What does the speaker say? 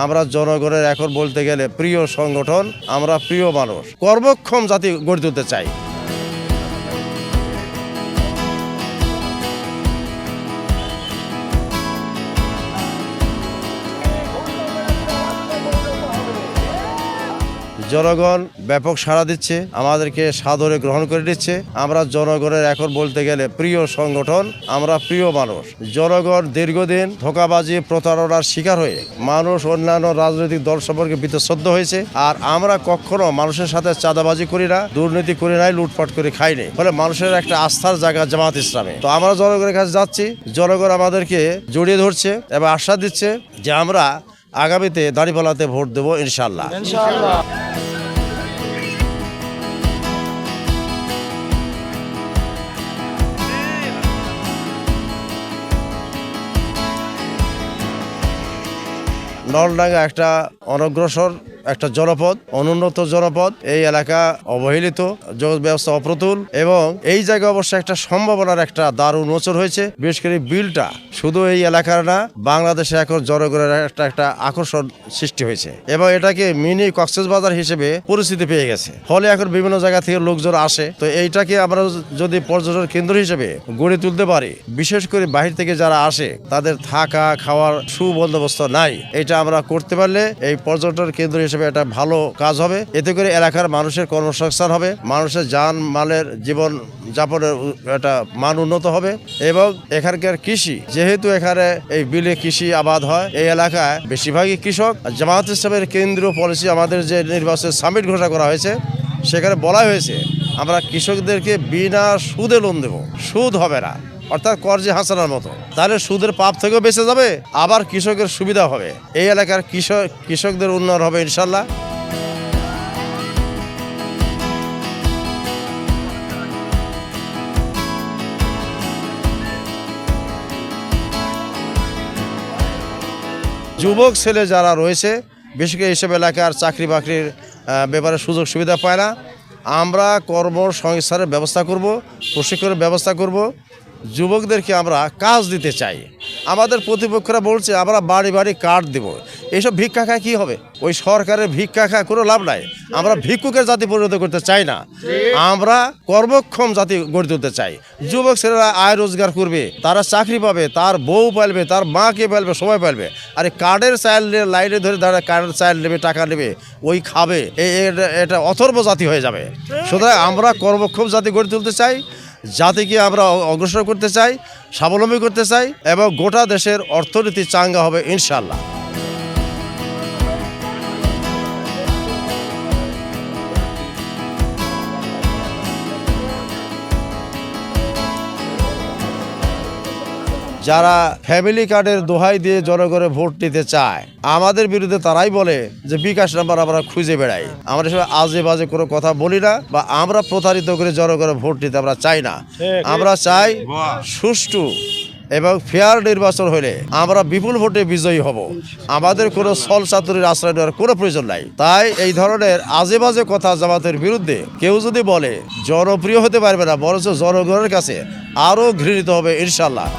আমরা জনগণের এখন বলতে গেলে প্রিয় সংগঠন, আমরা প্রিয় মানুষ, কর্মক্ষম জাতি গড়ে তুলতে চাই। জনগণ ব্যাপক সাড়া দিচ্ছে, আমাদেরকে সাদরে গ্রহণ করে নিচ্ছে। আমরা জনগণের এখন বলতে গেলে প্রিয় সংগঠন, আমরা প্রিয় মানুষ। জনগণ দীর্ঘদিন ধোঁকাবাজি প্রতারণার শিকার হয়ে মানুষ অন্যান্য রাজনৈতিক দল সম্পর্কে বীতশ্রদ্ধ হয়েছে। আর আমরা কখনো মানুষের সাথে চাঁদাবাজি করি না, দুর্নীতি করি নাই, লুটপাট করে খাইনি। ফলে মানুষের একটা আস্থার জায়গা জামাত ইসলামে। তো আমরা জনগণের কাছে যাচ্ছি, জনগণ আমাদেরকে জড়িয়ে ধরছে এবং আশ্বাস দিচ্ছে যে আমরা আগামীতে দাঁড়িপাল্লাতে ভোট দেবো ইনশাআল্লাহ। নলডাঙ্গা একটা অনগ্রসর একটা জনপদ, অনুন্নত জনপদ। এই এলাকা অবহেলিত, যোগাযোগ ব্যবস্থা অপ্রতুল এবং এই জায়গায় অবশ্য একটা সম্ভাবনার একটা দ্বার উন্মোচন হয়েছে। বিশেষ করে বিলটা শুধু এই এলাকার না, বাংলাদেশে এখন জনগণের একটা আকর্ষণ সৃষ্টি হয়েছে এবং এটাকে মিনি কক্সবাজার হিসেবে পরিচিতি পেয়ে গেছে। ফলে এখন বিভিন্ন জায়গা থেকে লোকজন আসে। তো এইটাকে আমরা যদি পর্যটন কেন্দ্র হিসেবে গড়ে তুলতে পারি, বিশেষ করে বাহির থেকে যারা আসে তাদের থাকা খাওয়ার সুবন্দোবস্ত নাই, এটা আমরা করতে পারলে এই পর্যটন কেন্দ্র হিসেবে এটা ভালো কাজ হবে। এতে করে এলাকার মানুষের কর্মসংস্থান হবে, মানুষের যান মালের জীবন যাপনের একটা মান উন্নত হবে এবং এখানকার কৃষি, যেহেতু এখানে এই বিলে কৃষি আবাদ হয়, এই এলাকায় বেশিরভাগই কৃষক। জামায়াত ইসলামের কেন্দ্রীয় পলিসি, আমাদের যে নির্বাচন সামিট ঘোষণা করা হয়েছে, সেখানে বলা হয়েছে আমরা কৃষকদেরকে বিনা সুদে লোন দেব, সুদ হবে না, অর্থাৎ কর্জে হাসানোর মতো। তাহলে সুদের পাপ থেকেও বেঁচে যাবে, আবার কৃষকের সুবিধা হবে, এই এলাকার কৃষকদের উন্নয়ন হবে ইনশাল্লাহ। যুবক ছেলে যারা রয়েছে, বিশেষ করে এইসব এলাকার চাকরি বাকরির ব্যাপারে সুযোগ সুবিধা পায় না, আমরা কর্মসংস্থানের ব্যবস্থা করব, প্রশিক্ষণের ব্যবস্থা করব। যুবকদেরকে আমরা কাজ দিতে চাই। আমাদের প্রতিপক্ষরা বলছে আমরা বাড়ি বাড়ি কার্ড দেব। এইসব ভিক্ষা খায় কী হবে? ওই সরকারের ভিক্ষা খায় কোনো লাভ নাই। আমরা ভিক্ষুকের জাতি পরিণত করতে চাই না, আমরা কর্মক্ষম জাতি গড়ে তুলতে চাই। যুবক ছেলেরা আয় রোজগার করবে, তারা চাকরি পাবে, তার বউ পালবে, তার মাকে পালবে, সবাই পালবে। আর কার্ডের চাইল লাইনে ধরে দাঁড়া কার্ডের চাইল নেবে, টাকা নেবে, ওই খাবে, এটা অথর্ব জাতি হয়ে যাবে। সুতরাং আমরা কর্মক্ষম জাতি গড়ে তুলতে চাই, জাতিকে আমরা অগ্রসর করতে চাই, স্বাবলম্বী করতে চাই এবং গোটা দেশের অর্থনীতি চাঙ্গা হবে ইনশাআল্লাহ। যারা ফ্যামিলি কার্ডের দোহাই দিয়ে জনগণের ভোট নিতে চায়, আমাদের বিরুদ্ধে তারাই বলে যে বিকাশ নাম্বার আমরা খুঁজে বেড়াই। আমরা সবাই আজে বাজে কোনো কথা বলি না বা আমরা প্রতারিত করে জনগণের ভোট নিতে আমরা চাই না। আমরা চাই সুষ্ঠু এবং ফেয়ার নির্বাচন হলে আমরা বিপুল ভোটে বিজয়ী হব। আমাদের কোনো ছল চাতুরির আশ্রয় নেওয়ার কোনো প্রয়োজন নাই। তাই এই ধরনের আজে বাজে কথা জামাতের বিরুদ্ধে কেউ যদি বলে, জনপ্রিয় হতে পারবে না, বরঞ্চ জনগণের কাছে আরও ঘৃণিত হবে ইনশাল্লাহ।